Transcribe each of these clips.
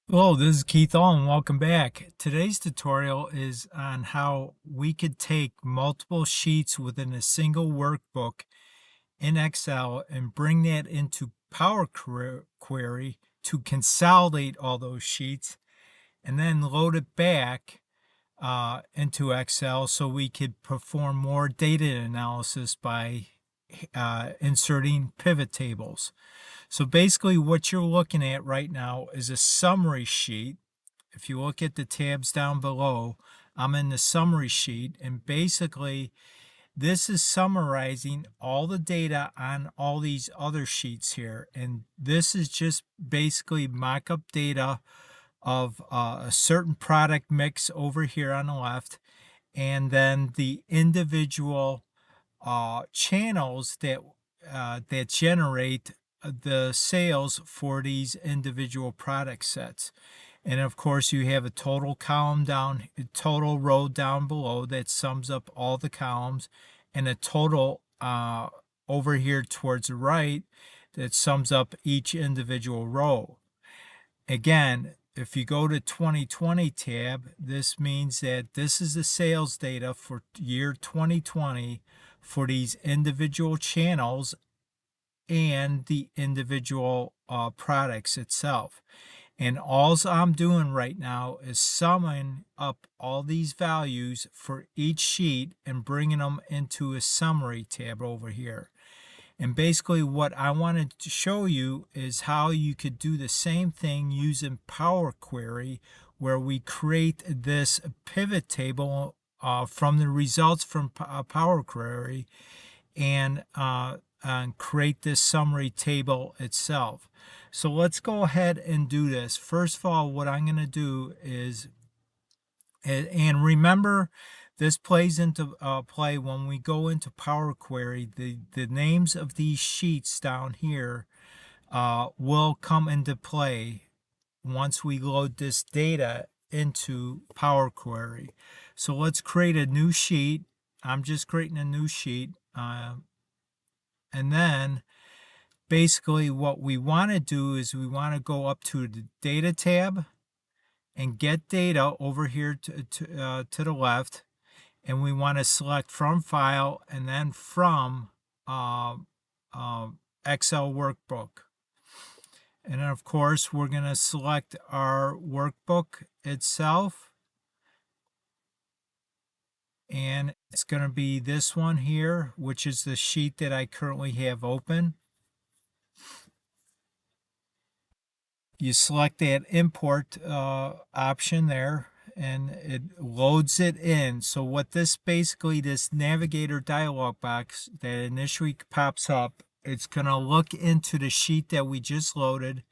Hello, this is Keith All and welcome back. Today's tutorial is on how we could take multiple sheets within a single workbook in Excel and bring that into Power Query to consolidate all those sheets and then load it back into Excel so we could perform more data analysis by inserting pivot tables. So basically what you're looking at right now is a summary sheet. If you look at the tabs down below, I'm in the summary sheet, and basically this is summarizing all the data on all these other sheets here. And this is just basically mock-up data of a certain product mix over here on the left, and then the individual channels that generate the sales for these individual product sets. And of course, you have a total column down, a total row down below that sums up all the columns, and a total over here towards the right that sums up each individual row. Again, if you go to 2020 tab, this means that this is the sales data for year 2020 for these individual channels and the individual products itself. And all I'm doing right now is summing up all these values for each sheet and bringing them into a summary tab over here. And basically what I wanted to show you is how you could do the same thing using Power Query, where we create this pivot table from the results from Power Query and create this summary table itself. So let's go ahead and do this. First of all, what I'm going to do is, and remember, this plays into play when we go into Power Query. The names of these sheets down here will come into play once we load this data into Power Query. So let's create a new sheet. I'm just creating a new sheet. And then basically what we want to do is we want to go up to the Data tab and Get Data over here to the left. And we want to select from File and then from Excel Workbook. And then of course we're going to select our workbook itself, and it's going to be this one here, which is the sheet that I currently have open. You select that import option there and it loads it in. So what this basically, this navigator dialog box that initially pops up, it's going to look into the sheet that we just loaded,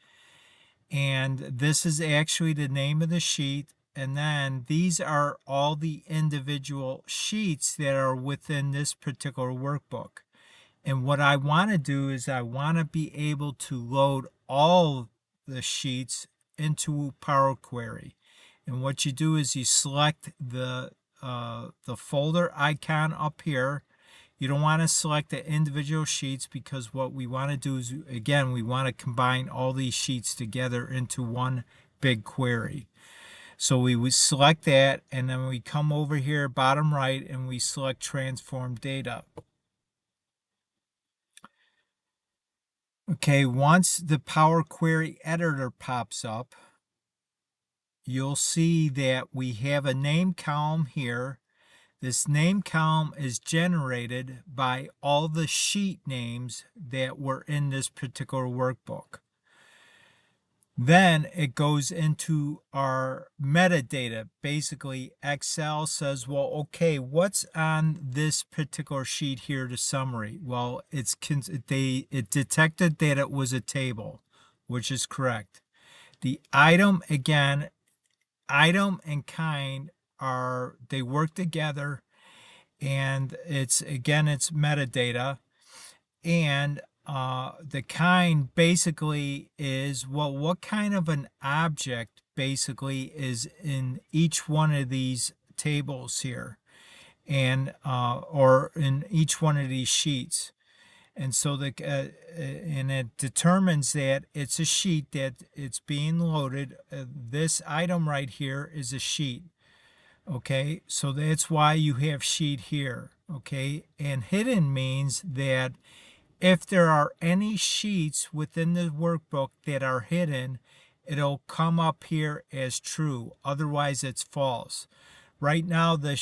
and this is actually the name of the sheet. And then these are all the individual sheets that are within this particular workbook. And what I want to do is I want to be able to load all the sheets into Power Query. And what you do is you select the folder icon up here. You don't want to select the individual sheets, because what we want to do is, again, we want to combine all these sheets together into one big query. So we would select that, and then we come over here bottom right and we select Transform Data. Okay, once the Power Query Editor pops up, you'll see that we have a name column here. This name column is generated by all the sheet names that were in this particular workbook. Then it goes into our metadata. Basically, Excel says, well, okay, what's on this particular sheet here, the summary? Well, it detected that it was a table, which is correct. The item, again, item and kind they work together, and it's metadata. And the kind basically is, well, what kind of an object basically is in each one of these tables here, and or in each one of these sheets. And so and it determines that it's a sheet that it's being loaded. This item right here is a sheet. Okay, so that's why you have sheet here. Okay, and hidden means that if there are any sheets within the workbook that are hidden, it'll come up here as true. Otherwise, it's false. Right now, the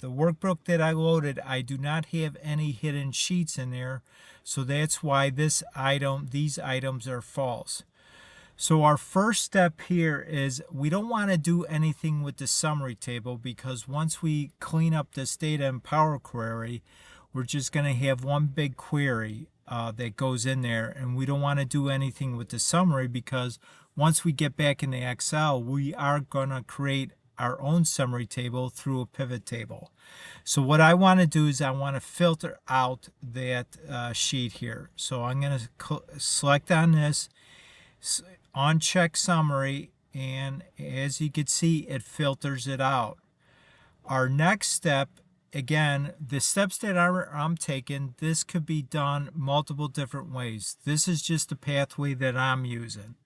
workbook that I loaded, I do not have any hidden sheets in there, so that's why these items are false. So our first step here is we don't want to do anything with the summary table, because once we clean up this data in Power Query, we're just going to have one big query that goes in there, and we don't want to do anything with the summary, because once we get back into Excel, we are going to create our own summary table through a pivot table. So what I want to do is I want to filter out that sheet here. So I'm going to select on this, uncheck summary, and as you can see, it filters it out. Our next step, again, the steps that I'm taking, this could be done multiple different ways. This is just the pathway that I'm using.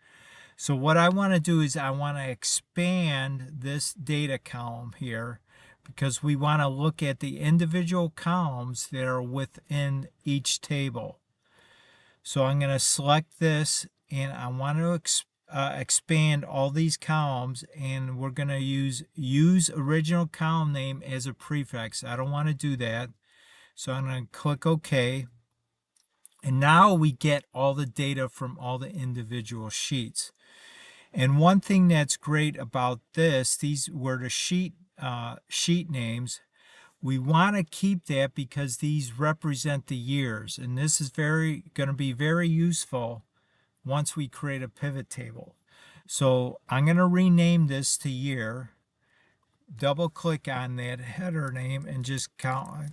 So what I want to do is I want to expand this data column here, because we want to look at the individual columns that are within each table. So I'm going to select this, and I want to expand all these columns, and we're going to use original column name as a prefix. I don't want to do that. So I'm going to click OK. And now we get all the data from all the individual sheets. And one thing that's great about this, these were the sheet names. We want to keep that because these represent the years, and this is going to be very useful once we create a pivot table. So I'm going to rename this to year, double click on that header name, and just count,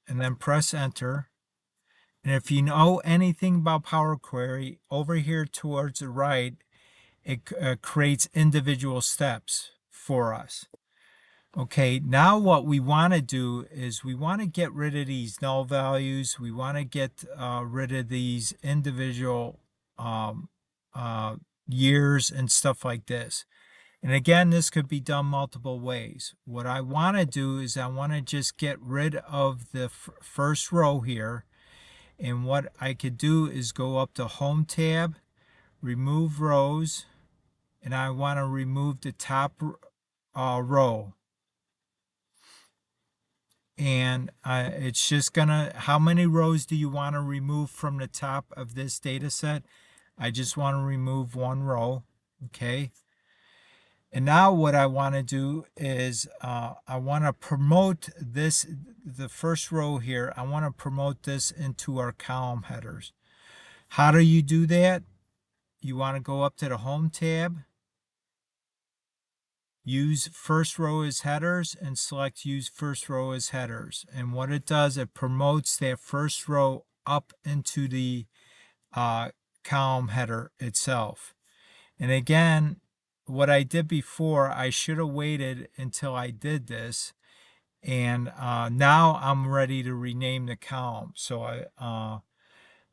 and then press enter. And if you know anything about Power Query, over here towards the right, it creates individual steps for us. Okay, now what we want to do is we want to get rid of these null values. We want to get rid of these individual years and stuff like this. And again, this could be done multiple ways. What I want to do is I want to just get rid of the first row here. And what I could do is go up to Home tab, remove rows, and I want to remove the top row. And it's just gonna, how many rows do you want to remove from the top of this data set? I just want to remove one row. Okay. And now what I want to do is I want to promote this, the first row here, I want to promote this into our column headers. How do you do that? You want to go up to the Home tab, use first row as headers, and select use first row as headers. And what it does, it promotes that first row up into the column header itself. And again, what I did before, I should have waited until I did this. And now I'm ready to rename the column. So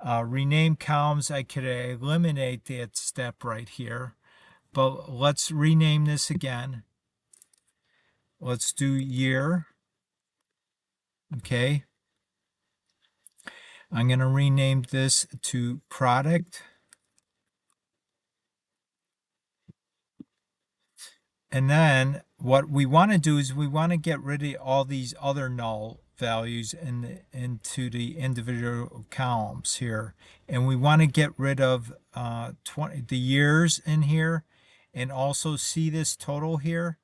I rename columns, I could eliminate that step right here. But let's rename this again. Let's do year. Okay. I'm going to rename this to product. And then what we want to do is we want to get rid of all these other null values into the individual columns here. And we want to get rid of the years in here, and also see this total here.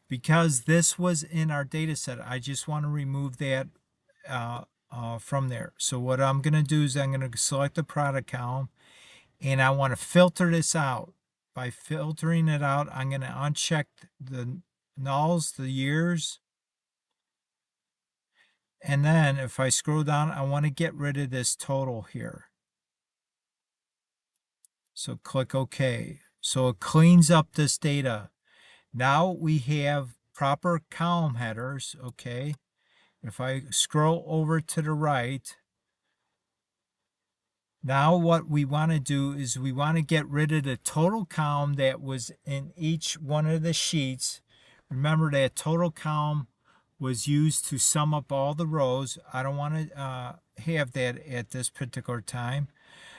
Because this was in our data set, I just want to remove that from there. So what I'm going to do is I'm going to select the product column, and I want to filter this out. By filtering it out, I'm going to uncheck the nulls, the years. And then if I scroll down, I want to get rid of this total here. So click OK. So it cleans up this data. Now we have proper column headers. Okay. If I scroll over to the right, Now what we want to do is we want to get rid of the total column that was in each one of the sheets. Remember that total column was used to sum up all the rows. I don't want to have that at this particular time.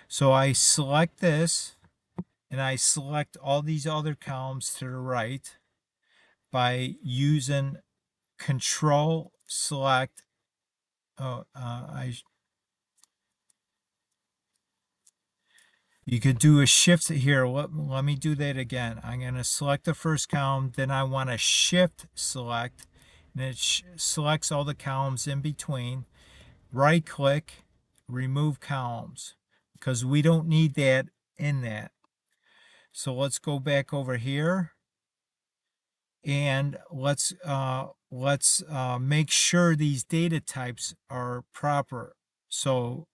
So I select this and I select all these other columns to the right by using Control Select. You could do a shift here. Let me do that again. I'm going to select the first column, then I want to shift select, and it selects all the columns in between. Right click, remove columns, because we don't need that in that. So let's go back over here and let's make sure these data types are proper. So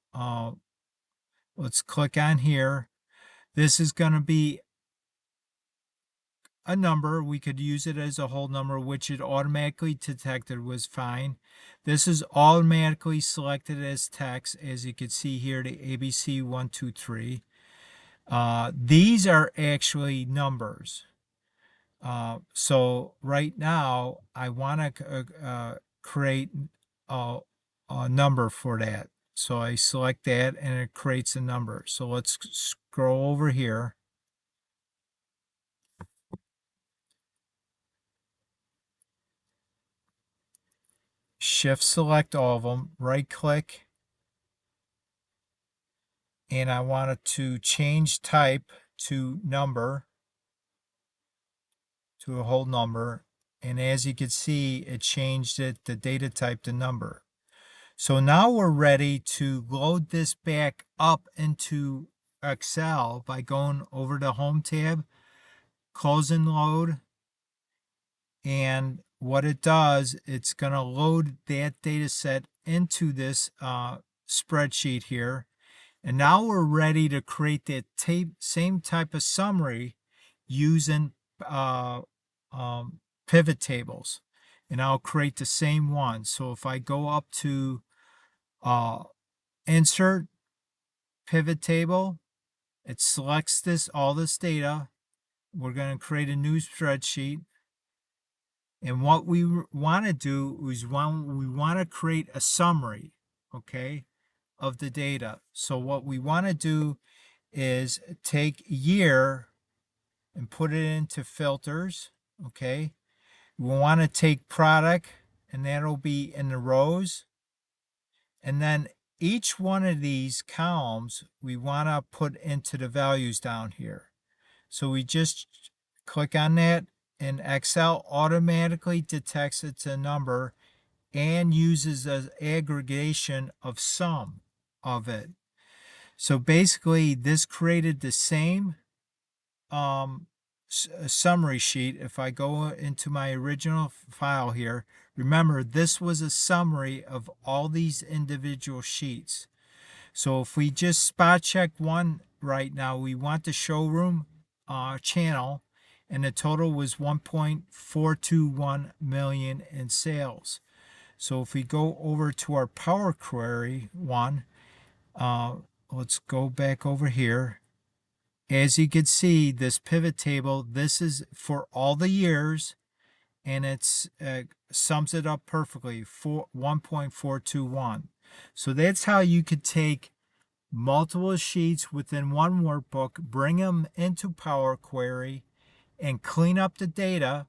let's click on here. This is going to be a number. We could use it as a whole number, which it automatically detected was fine. This is automatically selected as text, as you can see here, the ABC 123. These are actually numbers. So right now I want to create a number for that. So I select that and it creates a number. So let's scroll over here. Shift select all of them, right click, and I wanted to change type to number, to a whole number. And as you can see, it changed it, the data type to number. So now we're ready to load this back up into Excel by going over to Home tab, close and load. And what it does, it's going to load that data set into this spreadsheet here. And now we're ready to create that same type of summary using pivot tables. And I'll create the same one. So if I go up to Insert, Pivot Table, it selects all this data. We're going to create a new spreadsheet. And what we want to do is we want to create a summary, okay, of the data. So what we want to do is take year and put it into filters, okay. We want to take product, and that'll be in the rows. And then each one of these columns we want to put into the values down here. So we just click on that, and Excel automatically detects it's a number and uses an aggregation of sum of it. So basically this created the same summary sheet. If I go into my original file here, remember this was a summary of all these individual sheets. So if we just spot check one right now, we want the showroom channel, and the total was 1.421 million in sales. So if we go over to our Power Query one, let's go back over here. As you can see, this pivot table, this is for all the years, and it's sums it up perfectly for 1.421. So that's how you could take multiple sheets within one workbook, bring them into Power Query, and clean up the data,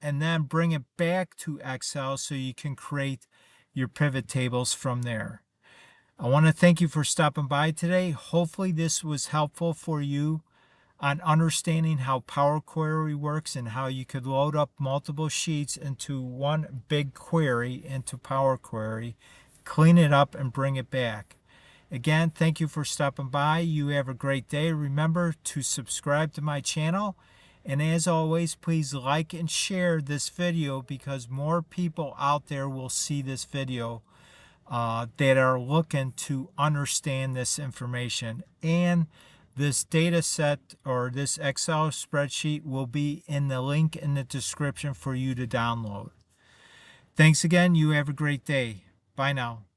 and then bring it back to Excel so you can create your pivot tables from there. I want to thank you for stopping by today. Hopefully this was helpful for you on understanding how Power Query works and how you could load up multiple sheets into one big query into Power Query, clean it up, and bring it back. Again, thank you for stopping by. You have a great day. Remember to subscribe to my channel. And as always, please like and share this video, because more people out there will see this video that are looking to understand this information. And this data set or this Excel spreadsheet will be in the link in the description for you to download. Thanks again. You have a great day. Bye now.